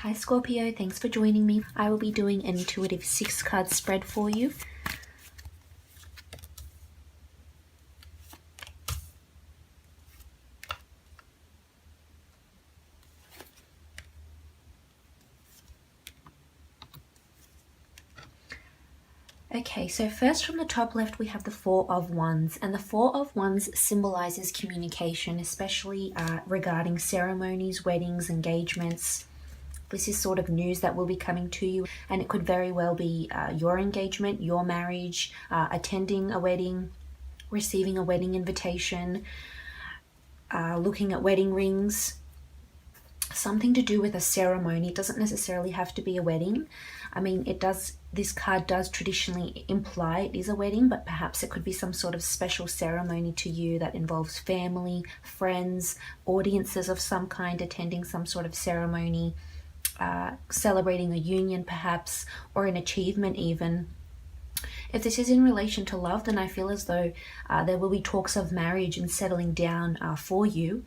Hi Scorpio, thanks for joining me. I will be doing an intuitive 6-card spread for you. Okay, so first from the top left we have the Four of Wands, and the Four of Wands symbolizes communication, especially regarding ceremonies, weddings, engagements. This is sort of news that will be coming to you, and it could very well be your engagement, your marriage, attending a wedding, receiving a wedding invitation, looking at wedding rings, something to do with a ceremony. It doesn't necessarily have to be a wedding. I mean, this card does traditionally imply it is a wedding, but perhaps it could be some sort of special ceremony to you that involves family, friends, audiences of some kind attending some sort of ceremony, celebrating a union perhaps, or an achievement even. If this is in relation to love, then I feel as though there will be talks of marriage and settling down for you.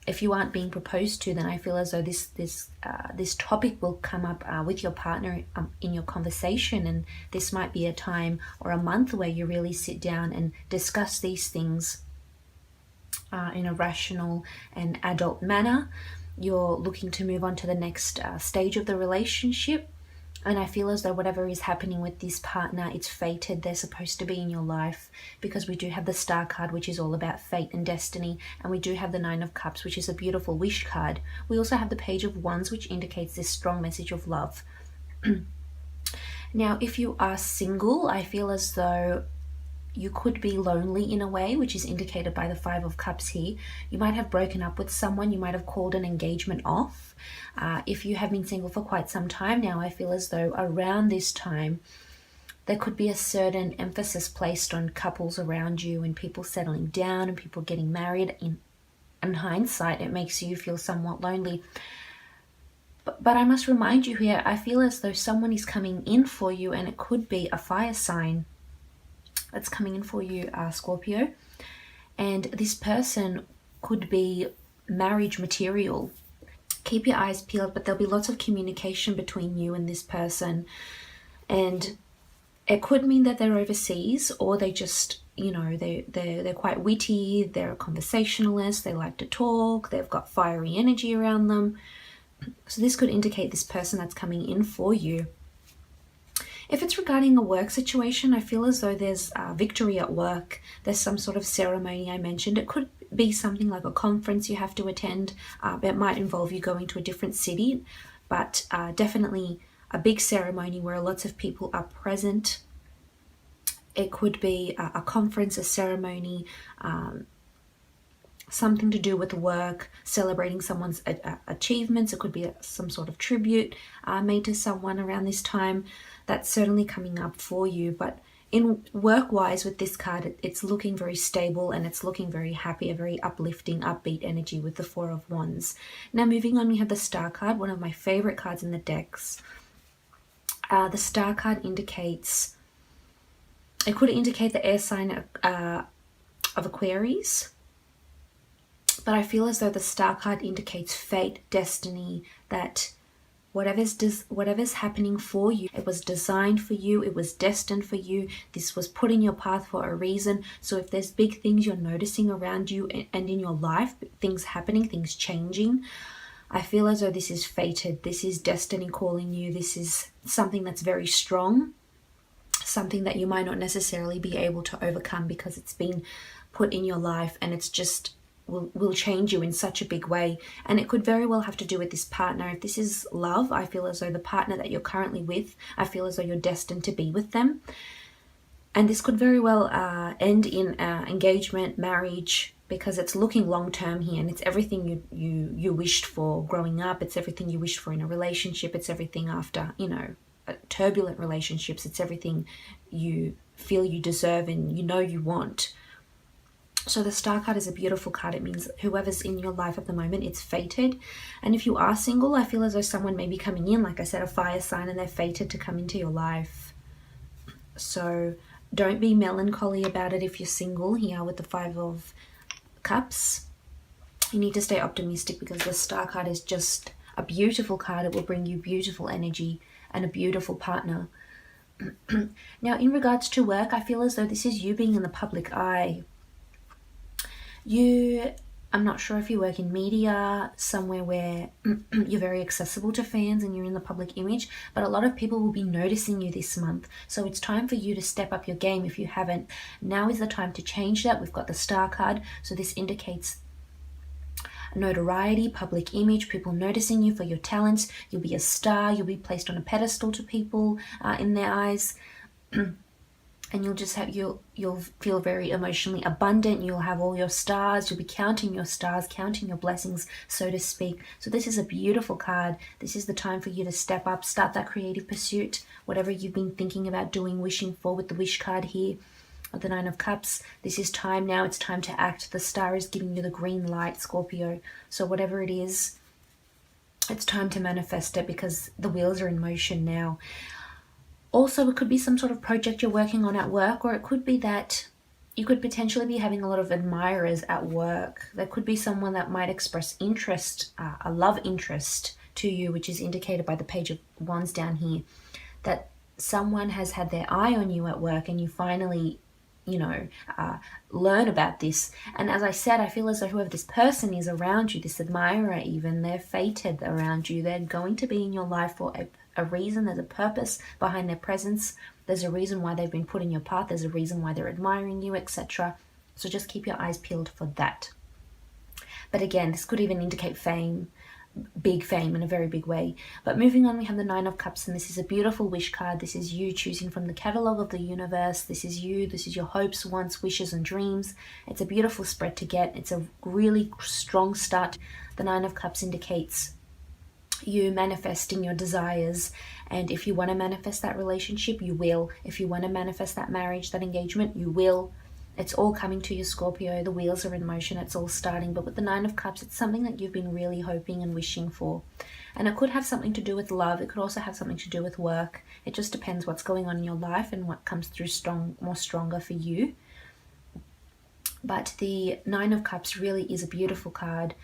If you aren't being proposed to, then I feel as though this topic will come up with your partner in your conversation, and this might be a time or a month where you really sit down and discuss these things in a rational and adult manner. You're looking to move on to the next stage of the relationship, and I feel as though whatever is happening with this partner, it's fated. They're supposed to be in your life, because we do have the Star card, which is all about fate and destiny, and we do have the Nine of Cups, which is a beautiful wish card. We also have the Page of Wands, which indicates this strong message of love. Now, if you are single, I feel as though you could be lonely in a way, which is indicated by the Five of Cups here. You might have broken up with someone. You might have called an engagement off. If you have been single for quite some time now, I feel as though around this time, there could be a certain emphasis placed on couples around you and people settling down and people getting married. In hindsight, it makes you feel somewhat lonely. But I must remind you here, I feel as though someone is coming in for you, and it could be a fire sign that's coming in for you, Scorpio. And this person could be marriage material. Keep your eyes peeled, but there'll be lots of communication between you and this person. And it could mean that they're overseas, or they just, you know, they're quite witty, they're a conversationalist, they like to talk, they've got fiery energy around them. So this could indicate this person that's coming in for you. If it's regarding a work situation, I feel as though there's victory at work. There's some sort of ceremony I mentioned. It could be something like a conference you have to attend. It might involve you going to a different city, but definitely a big ceremony where lots of people are present. It could be a conference, a ceremony, something to do with work, celebrating someone's achievements. It could be some sort of tribute made to someone around this time. That's certainly coming up for you. But in work-wise with this card, it's looking very stable, and it's looking very happy, a very uplifting, upbeat energy with the Four of Wands. Now moving on, we have the Star card, one of my favorite cards in the decks. The Star card indicates, it could indicate the air sign of Aquarius, but I feel as though the Star card indicates fate, destiny, that whatever's happening for you, it was designed for you, it was destined for you, this was put in your path for a reason. So if there's big things you're noticing around you and in your life, things happening, things changing, I feel as though this is fated, this is destiny calling you, this is something that's very strong, something that you might not necessarily be able to overcome because it's been put in your life, and it's just will change you in such a big way. And it could very well have to do with this partner. If this is love, I feel as though the partner that you're currently with, I feel as though you're destined to be with them. And this could very well end in engagement, marriage, because it's looking long term here, and it's everything you wished for growing up. It's everything you wished for in a relationship. It's everything after, you know, turbulent relationships. It's everything you feel you deserve and you know you want. So the Star card is a beautiful card. It means whoever's in your life at the moment, it's fated. And if you are single, I feel as though someone may be coming in, like I said, a fire sign, and they're fated to come into your life. So don't be melancholy about it if you're single here with the Five of Cups. You need to stay optimistic, because the Star card is just a beautiful card. It will bring you beautiful energy and a beautiful partner. Now, in regards to work, I feel as though this is you being in the public eye. I'm not sure if you work in media, somewhere where you're very accessible to fans and you're in the public image, but a lot of people will be noticing you this month. So it's time for you to step up your game if you haven't. Now is the time to change that. We've got the Star card, so this indicates notoriety, public image, people noticing you for your talents. You'll be a star, you'll be placed on a pedestal to people in their eyes. And you'll feel very emotionally abundant. You'll have all your stars. You'll be counting your stars, counting your blessings, so to speak. So this is a beautiful card. This is the time for you to step up, start that creative pursuit, whatever you've been thinking about doing, wishing for with the wish card here of the Nine of Cups. This is time now. It's time to act. The star is giving you the green light, Scorpio. So whatever it is, it's time to manifest it because the wheels are in motion now. Also, it could be some sort of project you're working on at work, or it could be that you could potentially be having a lot of admirers at work. There could be someone that might express interest, a love interest to you, which is indicated by the Page of Wands down here, that someone has had their eye on you at work and you finally, learn about this. And as I said, I feel as though whoever this person is around you, this admirer even, they're fated around you. They're going to be in your life for a reason. There's a purpose behind their presence. There's a reason why they've been put in your path. There's a reason why they're admiring you, etc. So just keep your eyes peeled for that. But again, this could even indicate fame, big fame in a very big way. But moving on, we have the Nine of Cups, and this is a beautiful wish card. This is you choosing from the catalogue of the universe. This is you. This is your hopes, wants, wishes, and dreams. It's a beautiful spread to get. It's a really strong start. The Nine of Cups indicates you manifesting your desires, and if you want to manifest that relationship, you will. If you want to manifest that marriage, that engagement, you will. It's all coming to you, Scorpio. The wheels are in motion. It's all starting. But with the Nine of Cups, it's something that you've been really hoping and wishing for. And it could have something to do with love. It could also have something to do with work. It just depends what's going on in your life and what comes through more stronger for you. But the Nine of Cups really is a beautiful card.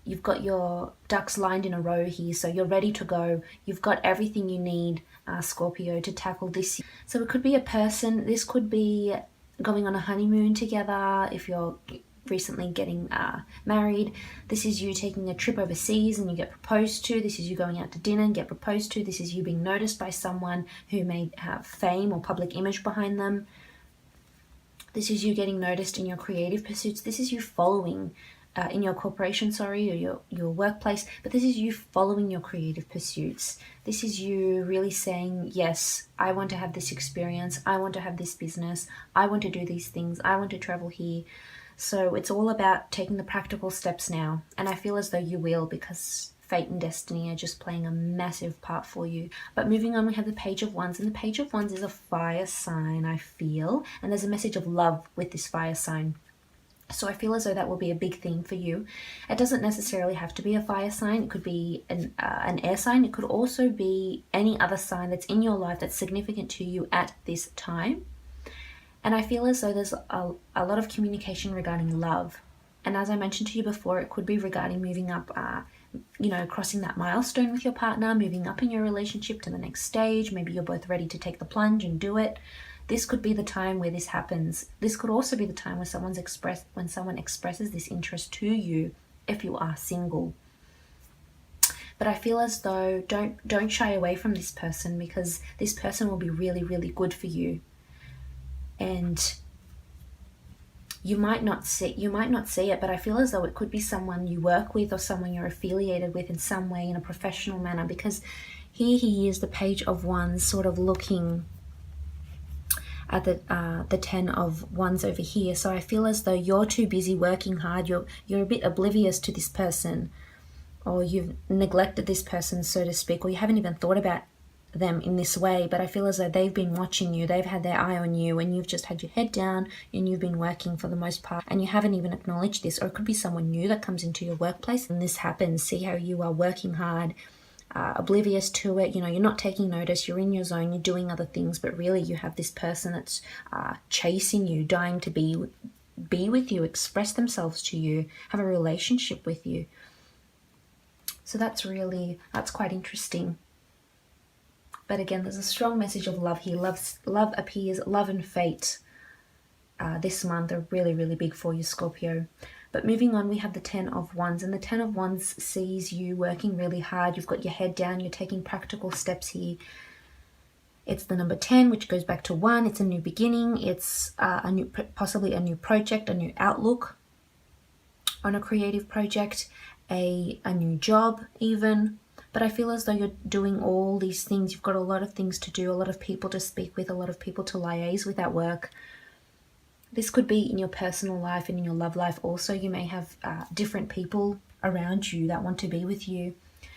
You've got your ducks lined in a row here, so you're ready to go. You've got everything you need, Scorpio, to tackle this. So it could be a person. This could be going on a honeymoon together. If you're recently getting married, this is you taking a trip overseas and you get proposed to. This is you going out to dinner and get proposed to. This is you being noticed by someone who may have fame or public image behind them. This is you getting noticed in your creative pursuits. This is you following in your corporation, or your workplace, but this is you following your creative pursuits. This is you really saying, yes, I want to have this experience, I want to have this business, I want to do these things, I want to travel here. So it's all about taking the practical steps now, and I feel as though you will, because fate and destiny are just playing a massive part for you. But moving on, we have the Page of Wands, and the Page of Wands is a fire sign, I feel, and there's a message of love with this fire sign. So I feel as though that will be a big theme for you. It doesn't necessarily have to be a fire sign. It could be an air sign. It could also be any other sign that's in your life that's significant to you at this time. And I feel as though there's a lot of communication regarding love. And as I mentioned to you before, it could be regarding moving up, crossing that milestone with your partner, moving up in your relationship to the next stage. Maybe you're both ready to take the plunge and do it. This could be the time where this happens. This could also be the time where when someone expresses this interest to you, if you are single. But I feel as though don't shy away from this person, because this person will be really, really good for you. And you might not see it, but I feel as though it could be someone you work with or someone you're affiliated with in some way in a professional manner, because here he is, the Page of Wands, sort of looking at the Ten of Wands over here. So I feel as though you're too busy working hard. You're a bit oblivious to this person, or you've neglected this person, so to speak, or you haven't even thought about them in this way. But I feel as though they've been watching you. They've had their eye on you, and you've just had your head down and you've been working for the most part, and you haven't even acknowledged this. Or it could be someone new that comes into your workplace and this happens. See how you are working hard, oblivious to it. You're not taking notice, you're in your zone, you're doing other things, but really you have this person that's chasing you, dying to be with you, express themselves to you, have a relationship with you. So that's quite interesting. But again, there's a strong message of love here. Love appears, love and fate this month are really, really big for you, Scorpio. But moving on, we have the 10 of Wands, and the 10 of Wands sees you working really hard. You've got your head down, you're taking practical steps here. It's the number 10, which goes back to 1. It's a new beginning. It's possibly a new project, a new outlook on a creative project, a new job even. But I feel as though you're doing all these things. You've got a lot of things to do, a lot of people to speak with, a lot of people to liaise with at work. This could be in your personal life and in your love life also. You may have different people around you that want to be with you.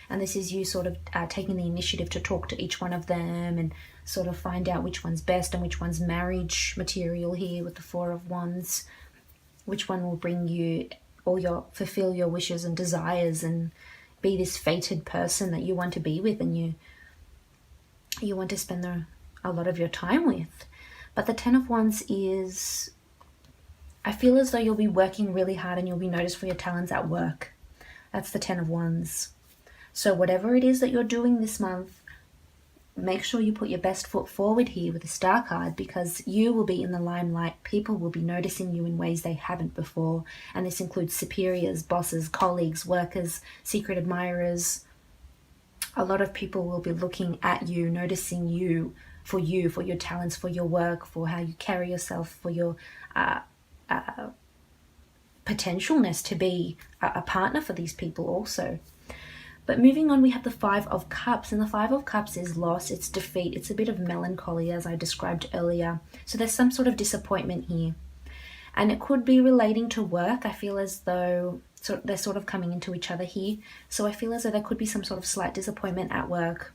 And this is you sort of taking the initiative to talk to each one of them and sort of find out which one's best and which one's marriage material here with the 4 of Wands. Which one will bring you fulfill your wishes and desires and be this fated person that you want to be with and you want to spend a lot of your time with. But the 10 of Wands is, I feel as though you'll be working really hard and you'll be noticed for your talents at work. That's the 10 of Wands. So whatever it is that you're doing this month, make sure you put your best foot forward here with the Star card, because you will be in the limelight. People will be noticing you in ways they haven't before. And this includes superiors, bosses, colleagues, workers, secret admirers. A lot of people will be looking at you, noticing you, for your talents, for your work, for how you carry yourself, for your potentialness to be a partner for these people also. But moving on, we have the 5 of Cups, and the 5 of Cups is loss, it's defeat, it's a bit of melancholy as I described earlier. So there's some sort of disappointment here. And it could be relating to work. I feel as though they're sort of coming into each other here. So I feel as though there could be some sort of slight disappointment at work.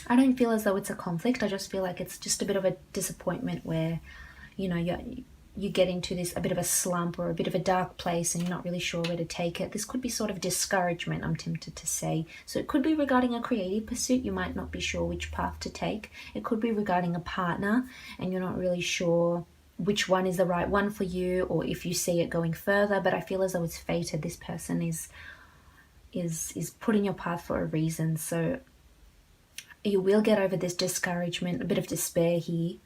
I don't feel as though it's a conflict. I just feel like it's just a bit of a disappointment where, you know, you get into a bit of a slump or a bit of a dark place and you're not really sure where to take it. This could be sort of discouragement, I'm tempted to say. So it could be regarding a creative pursuit. You might not be sure which path to take. It could be regarding a partner and you're not really sure which one is the right one for you, or if you see it going further. But I feel as though it's fated. This person is put in your path for a reason. So you will get over this discouragement, a bit of despair here.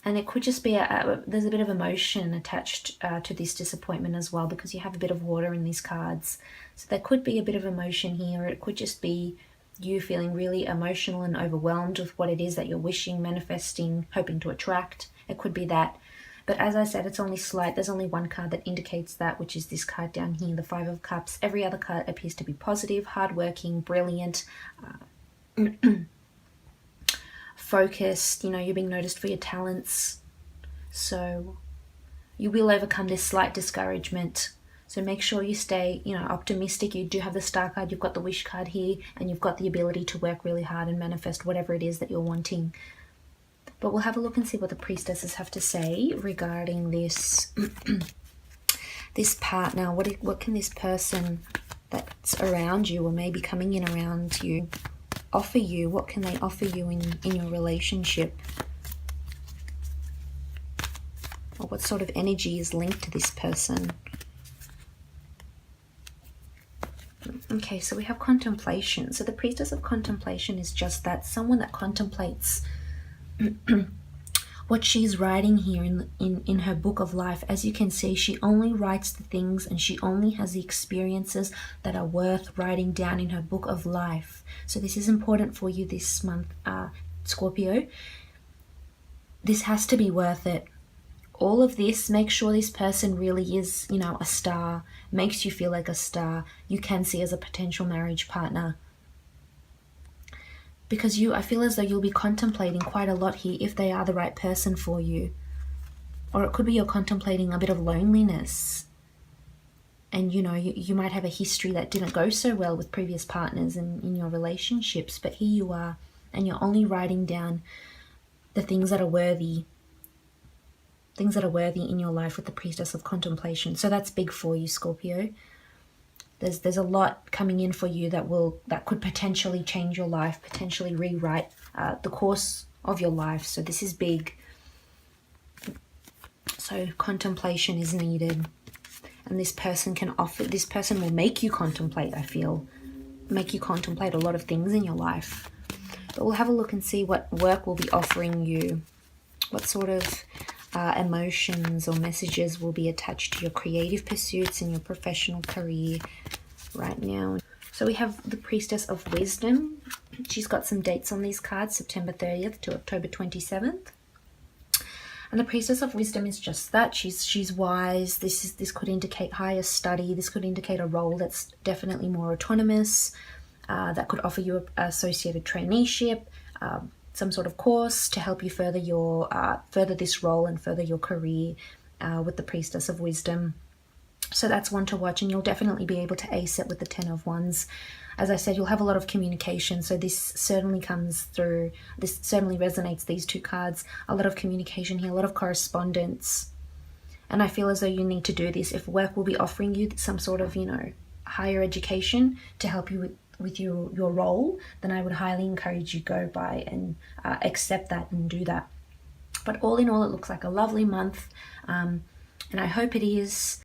And it could just be, there's a bit of emotion attached to this disappointment as well, because you have a bit of water in these cards. So there could be a bit of emotion here, or it could just be you feeling really emotional and overwhelmed with what it is that you're wishing, manifesting, hoping to attract. It could be that. But as I said, it's only slight. There's only one card that indicates that, which is this card down here, the 5 of Cups. Every other card appears to be positive, hardworking, brilliant, focused. You know, you're being noticed for your talents. So you will overcome this slight discouragement. So make sure you stay, you know, optimistic. You do have the Star card, you've got the Wish card here, and you've got the ability to work really hard and manifest whatever it is that you're wanting. But we'll have a look and see what the priestesses have to say regarding this this partner. What can this person that's around you, or maybe coming in around you, offer you? What can they offer you in your relationship? Or what sort of energy is linked to this person? Okay, so we have contemplation. So the priestess of contemplation is just that, someone that contemplates what she's writing here in her book of life. As you can see, she only writes the things and she only has the experiences that are worth writing down in her book of life. So this is important for you this month, Scorpio. This has to be worth it. All of this, make sure this person really is, you know, a star, makes you feel like a star, you can see as a potential marriage partner. Because I feel as though you'll be contemplating quite a lot here if they are the right person for you. Or it could be you're contemplating a bit of loneliness. And, you know, you might have a history that didn't go so well with previous partners in your relationships. But here you are, and you're only writing down the things that are worthy. Things that are worthy in your life with the priestess of contemplation. So that's big for you, Scorpio. There's a lot coming in for you that could potentially change your life, potentially rewrite the course of your life. So this is big. So contemplation is needed. and this person will make you contemplate, I feel. Make you contemplate a lot of things in your life. But we'll have a look and see what work will be offering you, what sort of emotions or messages will be attached to your creative pursuits and your professional career right now. So we have the Priestess of Wisdom. She's got some dates on these cards, September 30th to October 27th. And the Priestess of Wisdom is just that. She's wise. This could indicate higher study. This could indicate a role that's definitely more autonomous. That could offer you an associated traineeship, some sort of course to help you further this role and further your career with the Priestess of Wisdom. So that's one to watch, and you'll definitely be able to ace it with the Ten of Wands. As I said, you'll have a lot of communication, so this certainly comes through. This certainly resonates, these two cards. A lot of communication here, a lot of correspondence. And I feel as though you need to do this. If work will be offering you some sort of, higher education to help you with your role, then I would highly encourage you go by and accept that and do that. But all in all, it looks like a lovely month, and I hope it is.